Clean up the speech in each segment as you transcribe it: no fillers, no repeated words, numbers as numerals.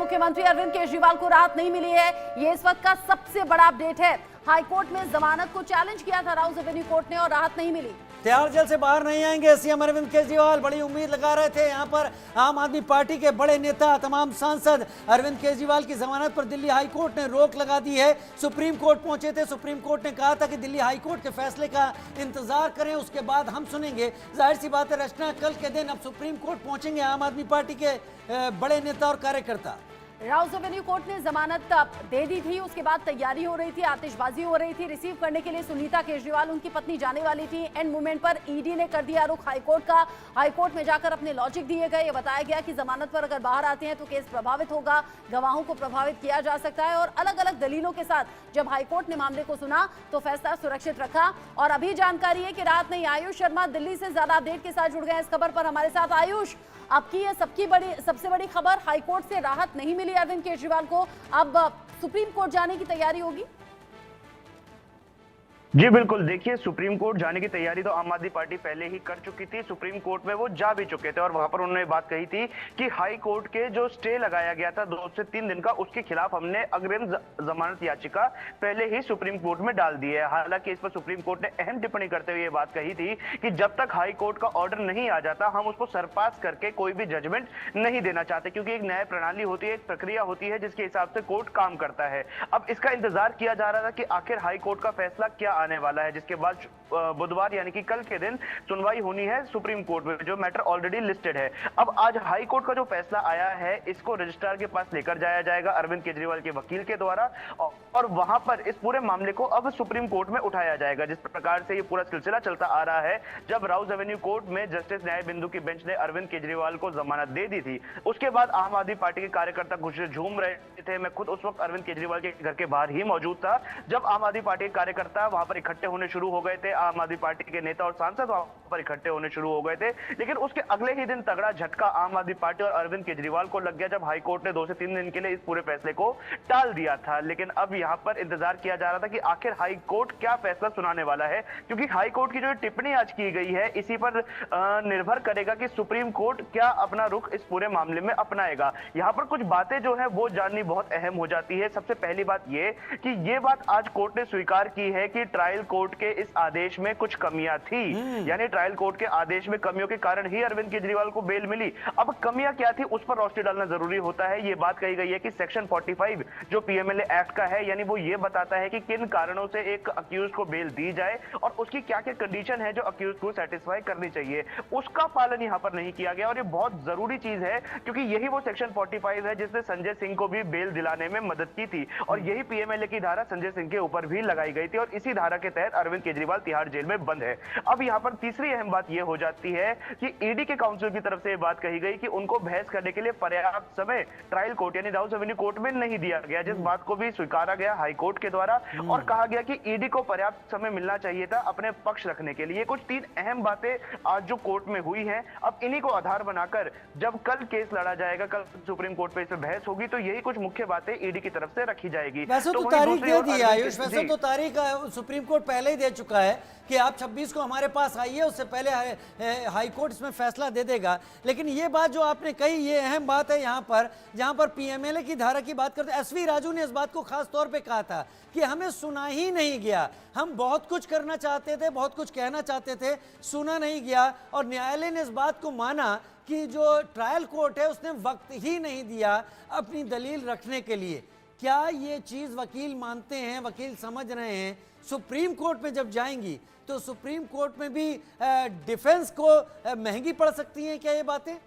मुख्यमंत्री अरविंद केजरीवाल को राहत नहीं मिली है। ये इस वक्त का सबसे बड़ा अपडेट है। हाईकोर्ट में जमानत को चैलेंज किया था राउज एवेन्यू कोर्ट ने और राहत नहीं मिली। तिहाड़ जेल से बाहर नहीं आएंगे सीएम अरविंद केजरीवाल, बड़ी उम्मीद लगा रहे थे। यहां पर आम आदमी पार्टी के बड़े नेता, तमाम सांसद अरविंद केजरीवाल की जमानत पर दिल्ली हाईकोर्ट ने रोक लगा दी है। सुप्रीम कोर्ट पहुंचे थे, सुप्रीम कोर्ट ने कहा था कि दिल्ली हाईकोर्ट के फैसले का इंतजार करें, उसके बाद हम सुनेंगे। जाहिर सी बात है रचना, कल के दिन अब सुप्रीम कोर्ट पहुंचेंगे आम आदमी पार्टी के बड़े नेता और कार्यकर्ता। राउज एवेन्यू कोर्ट ने जमानत दे दी थी, उसके बाद तैयारी हो रही थी, आतिशबाजी हो रही थी। रिसीव करने के लिए सुनीता केजरीवाल, उनकी पत्नी, जाने वाली थी। एंड मोमेंट पर ईडी ने कर दिया रुख हाईकोर्ट का। हाईकोर्ट में जाकर अपने लॉजिक दिए गए। ये बताया गया कि जमानत पर अगर बाहर आते हैं तो केस प्रभावित होगा, गवाहों को प्रभावित किया जा सकता है। और अलग अलग दलीलों के साथ जब हाईकोर्ट ने मामले को सुना तो फैसला सुरक्षित रखा। और अभी जानकारी है कि रात नहीं, आयुष शर्मा दिल्ली से ज्यादा अपडेट के साथ जुड़ गए इस खबर पर हमारे साथ। आयुष, आपकी ये सबसे बड़ी खबर, हाईकोर्ट से राहत नहीं मिली अरविंद केजरीवाल को, अब सुप्रीम कोर्ट जाने की तैयारी होगी। जी बिल्कुल, देखिए सुप्रीम कोर्ट जाने की तैयारी तो आम आदमी पार्टी पहले ही कर चुकी थी। सुप्रीम कोर्ट में वो जा भी चुके थे और वहां पर उन्होंने बात कही थी कि हाई कोर्ट के जो स्टे लगाया गया था 2 से 3 दिन का, उसके खिलाफ हमने अग्रिम जमानत याचिका पहले ही सुप्रीम कोर्ट में डाल दी है। हालांकि इस पर सुप्रीम कोर्ट ने अहम टिप्पणी करते हुए ये बात कही थी कि जब तक हाई कोर्ट का ऑर्डर नहीं आ जाता हम उसको सरपास करके कोई भी जजमेंट नहीं देना चाहते, क्योंकि एक न्याय प्रणाली होती है, एक प्रक्रिया होती है जिसके हिसाब से कोर्ट काम करता है। अब इसका इंतजार किया जा रहा था कि आखिर हाई कोर्ट का फैसला क्या आने वाला है, जिसके बाद बुधवार यानी कि कल के दिन सुनवाई होनी है सुप्रीम कोर्ट में, जो मैटर ऑलरेडी लिस्टेड है। अब आज हाई कोर्ट का जो फैसला आया है इसको रजिस्ट्रार के पास लेकर जाया जाएगा अरविंद केजरीवाल के वकील के द्वारा, और वहां पर इस पूरे मामले को अब सुप्रीम कोर्ट में उठाया जाएगा। जिस प्रकार से ये पूरा सिलसिला चलता आ रहा है, जब राउज एवेन्यू कोर्ट में जस्टिस न्याय बिंदु की बेंच ने अरविंद केजरीवाल को जमानत दे दी थी, उसके बाद आम आदमी पार्टी के कार्यकर्ता खुशी झूम रहे थे। मैं खुद उस वक्त अरविंद केजरीवाल के घर के बाहर ही मौजूद था जब आम आदमी पार्टी के कार्यकर्ता वहां पर इकट्ठे होने शुरू हो गए थे। आम आदमी पार्टी के नेता और सांसद वहां पर इकट्ठे होने शुरू हो गए थे, लेकिन उसके अगले ही दिन तगड़ा झटका आम आदमी पार्टी और अरविंद केजरीवाल को लग गया जब हाईकोर्ट ने 2 से 3 दिन के लिए इस पूरे फैसले को टाल दिया था। लेकिन अब यहां पर इंतजार किया जा रहा था कि आखिर हाईकोर्ट क्या फैसला सुनाने वाला है, क्योंकि हाईकोर्ट की जो टिप्पणी आज की गई है इसी पर निर्भर करेगा कि सुप्रीम कोर्ट क्या अपना रुख इस पूरे मामले में अपनाएगा। यहां पर कुछ बातें जो है वो जाननी बहुत अहम हो जाती है। सबसे पहली बात ये कि ये बात आज कोर्ट ने स्वीकार की है कि ट्रायल कोर्ट के इस आदेश में कुछ कमियां थी, यानी ट्रायल कोर्ट के आदेश में कमियों के कारण ही अरविंद केजरीवाल को बेल मिली। अब कमियां क्या थी उस पर रोशनी डालना जरूरी होता है। ये बात कही गई है कि सेक्शन 45 जो पीएमएलए एक्ट का है, यानी वो ये बताता है कि किन कारणों से एक अक्यूज को बेल दी जाए और उसकी क्या क्या कंडीशन है जो अक्यूज को सेटिस्फाई करनी चाहिए, उसका पालन यहां पर नहीं किया गया। और ये बहुत जरूरी चीज है क्योंकि यही वो सेक्शन 45 है जिसने संजय सिंह को भी बेल दिलाने में मदद की थी, और यही पीएमएलए की धारा संजय सिंह के ऊपर भी लगाई गई थी, और इसी धारा के तहत अरविंद केजरीवाल तिहाड़ जेल में बंद है। अब यहां पर तीसरी अहम बात यह हो जाती है कि ईडी के काउंसिल की तरफ से यह बात कही गई कि उनको बहस करने के लिए पर्याप्त समय ट्रायल कोर्ट यानी राउज एवेन्यू कोर्ट में नहीं दिया गया, जिस बात को भी स्वीकारा गया हाई कोर्ट के द्वारा, और कहा गया कि ईडी को पर्याप्त समय मिलना चाहिए था अपने पक्ष रखने के लिए। कुछ 3 अहम बातें आज जो कोर्ट में हुई हैं, अब इन्हीं को आधार बनाकर जब कल केस लड़ा जाएगा, कल सुप्रीम कोर्ट पे इस पर बहस होगी, तो यही कुछ मुख्य बातें ईडी की तरफ से रखी जाएगी। वैसे तो तारीख दे दी आयुष, वैसे तो तारीख सुप्रीम कोर्ट पहले ही दे चुका है कि आप 26 को हमारे पास आइए, उससे पहले हाई कोर्ट इसमें फैसला दे देगा। लेकिन ये बात जो आपने कही ये अहम बात है यहाँ पर, जहाँ पर पीएमएलए की धारा की बात करते, एसवी राजू ने इस बात को खास तौर पे कहा था कि हमें सुना ही नहीं गया। हम बहुत कुछ करना चाहते थे, बहुत कुछ कहना चाहते थे, सुना नहीं गया, और न्यायालय ने इस बात को माना कि जो ट्रायल कोर्ट है उसने वक्त ही नहीं दिया अपनी दलील रखने के लिए। क्या ये चीज़ वकील मानते हैं, वकील समझ रहे हैं सुप्रीम कोर्ट में जब जाएंगी तो सुप्रीम कोर्ट में भी डिफेंस को महंगी पड़ सकती हैं क्या ये बातें?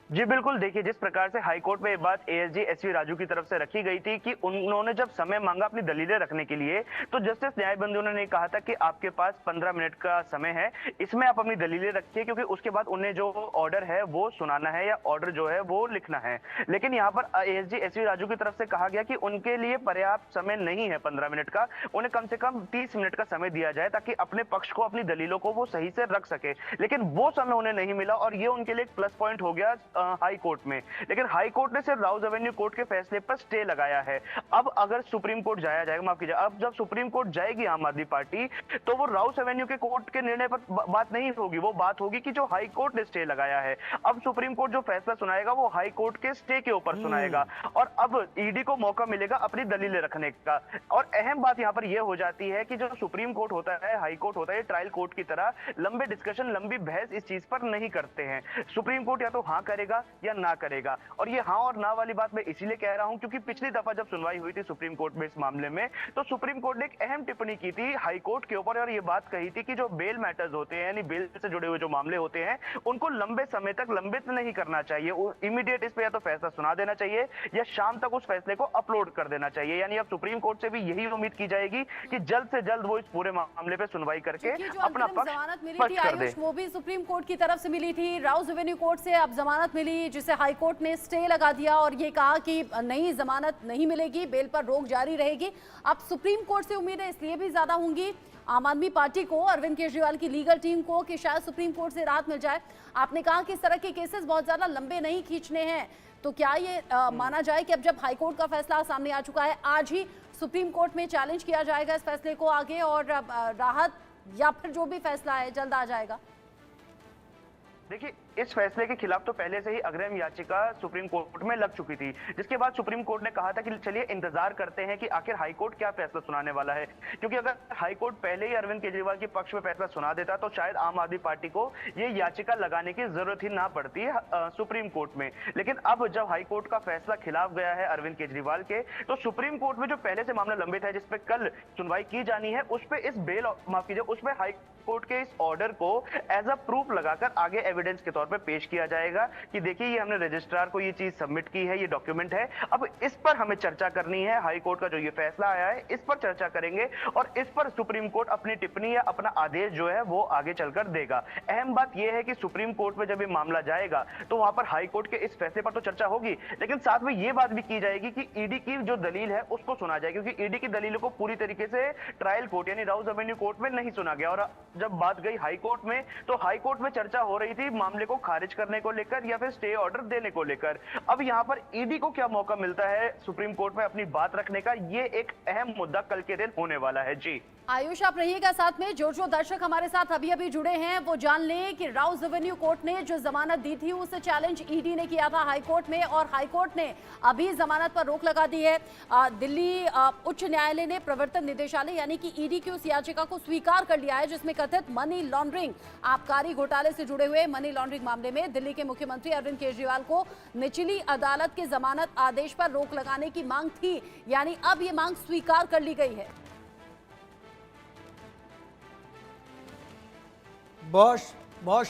जी बिल्कुल, देखिए जिस प्रकार से हाईकोर्ट में ये बात एएसजी एसवी राजू की तरफ से रखी गई थी कि उन्होंने जब समय मांगा अपनी दलीलें रखने के लिए, तो जस्टिस न्याय बिंदु ने कहा था कि आपके पास 15 मिनट का समय है, इसमें आप अपनी दलीलें रखिए, क्योंकि उसके बाद उन्हें जो ऑर्डर है वो सुनाना है या ऑर्डर जो है वो लिखना है। लेकिन यहाँ पर एएसजी एसवी राजू की तरफ से कहा गया कि उनके लिए पर्याप्त समय नहीं है 15 मिनट का, उन्हें कम से कम 30 मिनट का समय दिया जाए ताकि अपने पक्ष को, अपनी दलीलों को वो सही से रख सके। लेकिन वो समय उन्हें नहीं मिला, और ये उनके लिए एक प्लस पॉइंट हो गया हाई कोर्ट में, लेकिन हाई कोर्ट ने सिर्फ राउज एवेन्यू कोर्ट के फैसले पर स्टे लगाया है। अब अगर सुप्रीम कोर्ट जाया जाएगा, माफ कीजिए, अब जब सुप्रीम कोर्ट जाएगी आम आदमी पार्टी, तो वो राउस एवेन्यू के कोर्ट के निर्णय पर बात नहीं होगी, वो बात होगी कि जो हाई कोर्ट ने स्टे लगाया है। अब सुप्रीम कोर्ट जो फैसला सुनाएगा वो हाई कोर्ट के स्टे के ऊपर सुनाएगा, और अब ईडी को मौका मिलेगा अपनी दलीलें रखने का। और अहम बात यहाँ पर यह हो जाती है कि जो सुप्रीम कोर्ट होता है, हाई कोर्ट होता है, ट्रायल कोर्ट की तरह लंबे डिस्कशन, लंबी बहस इस चीज पर नहीं करते हैं। सुप्रीम कोर्ट या तो हाँ करेगा या ना करेगा, और ये हाँ और ना वाली बात मैं इसीलिए कह रहा हूं क्योंकि पिछली दफा जब सुनवाई हुई थी सुप्रीम कोर्ट में इस मामले में, तो सुप्रीम कोर्ट ने एक अहम टिप्पणी की थी हाई कोर्ट के ऊपर, और ये बात कही थी कि जो बेल मैटर्स होते हैं, यानी बेल से जुड़े हुए जो मामले होते हैं, उनको लंबे समय तक लंबित नहीं करना चाहिए। इमीडिएट इस पे या तो फैसला सुना देना चाहिए या शाम तक उस फैसले को अपलोड कर देना चाहिए। यानी अब सुप्रीम कोर्ट से भी यही उम्मीद की जाएगी कि जल्द से जल्द वो इस पूरे मामले पे सुनवाई करके अपना पक्ष जमानत मिली स्पष्ट थी कर दे। आयुष, वो भी सुप्रीम कोर्ट की तरफ से मिली थी, राउस एवेन्यू कोर्ट से अब जमानत मिली, जिसे हाई कोर्ट ने स्टे लगा दिया और ये कहा कि नई जमानत नहीं मिलेगी, बेल पर रोक जारी रहेगी। अब सुप्रीम कोर्ट से उम्मीदें इसलिए भी ज्यादा होंगी आम आदमी पार्टी को, अरविंद केजरीवाल की लीगल टीम को, कि शायद सुप्रीम कोर्ट से राहत मिल जाए। आपने कहा कि इस तरह के केसेस बहुत ज्यादा लंबे नहीं खींचने हैं, तो क्या ये माना जाए कि अब जब हाई कोर्ट का फैसला सामने आ चुका है, आज ही सुप्रीम कोर्ट में चैलेंज किया जाएगा इस फैसले को आगे, और राहत या फिर जो भी फैसला है जल्द आ जाएगा? देखिए, इस फैसले के खिलाफ तो पहले से ही अग्रिम याचिका सुप्रीम कोर्ट में लग चुकी थी, जिसके बाद सुप्रीम कोर्ट ने कहा था कि चलिए इंतजार करते हैं कि आखिर हाई कोर्ट क्या फैसला सुनाने वाला है, क्योंकि अगर हाई कोर्ट पहले ही अरविंद केजरीवाल के पक्ष में फैसला सुना देता तो शायद आम आदमी पार्टी को ये याचिका लगाने की जरूरत ही ना पड़ती सुप्रीम कोर्ट में। लेकिन अब जब हाई कोर्ट का फैसला खिलाफ गया है अरविंद केजरीवाल के, तो सुप्रीम कोर्ट में जो पहले से मामला लंबित है, जिसपे कल सुनवाई की जानी है, उस पे इस बेल, माफ कीजिए, उस पे हाई कोर्ट के इस ऑर्डर को एज अ प्रूफ लगाकर आगे एविडेंस के तौर पे पेश किया जाएगा कि देखिए ये हमने रजिस्ट्रार को ये चीज सबमिट की है, ये डॉक्यूमेंट है। अब इस पर हमें चर्चा करनी है, हाई कोर्ट का जो ये फैसला आया है इस पर चर्चा करेंगे, और इस पर सुप्रीम कोर्ट अपनी टिप्पणी या अपना आदेश जो है वो आगे चलकर देगा। अहम बात यह है कि सुप्रीम कोर्ट में जब ये मामला जाएगा तो वहां पर हाई कोर्ट के इस फैसले पर तो चर्चा होगी, लेकिन साथ में ये बात भी की जाएगी कि ईडी की जो दलील है उसको सुना जाएगा, क्योंकि ईडी की दलीलों को पूरी तरीके से ट्रायल कोर्ट यानी राउस एवेन्यू कोर्ट में नहीं सुना गया। और जब बात गई हाई कोर्ट में, तो हाई कोर्ट में चर्चा हो रही थी मामले को खारिज करने को लेकर या फिर स्टे ऑर्डर देने को लेकर। अब यहां पर ईडी को क्या मौका मिलता है सुप्रीम कोर्ट में अपनी बात रखने का, ये एक अहम मुद्दा कल के दिन होने वाला है। जी आयुष, आप रहिएगा साथ में। जो दर्शक हमारे साथ अभी अभी जुड़े हैं वो जान लें कि राउस एवेन्यू कोर्ट ने जो जमानत दी थी उसे चैलेंज ईडी ने किया था हाई कोर्ट में, और हाई कोर्ट ने अभी जमानत पर रोक लगा दी है। दिल्ली उच्च न्यायालय ने प्रवर्तन निदेशालय यानी कि ईडी की उस याचिका को स्वीकार कर लिया है जिसमें कथित मनी लॉन्ड्रिंग, आबकारी घोटाले से जुड़े हुए मनी लॉन्ड्रिंग मामले में दिल्ली के मुख्यमंत्री अरविंद केजरीवाल को निचली अदालत के जमानत आदेश पर रोक लगाने की मांग थी, यानी अब ये मांग स्वीकार कर ली गई है। बहुत बहुत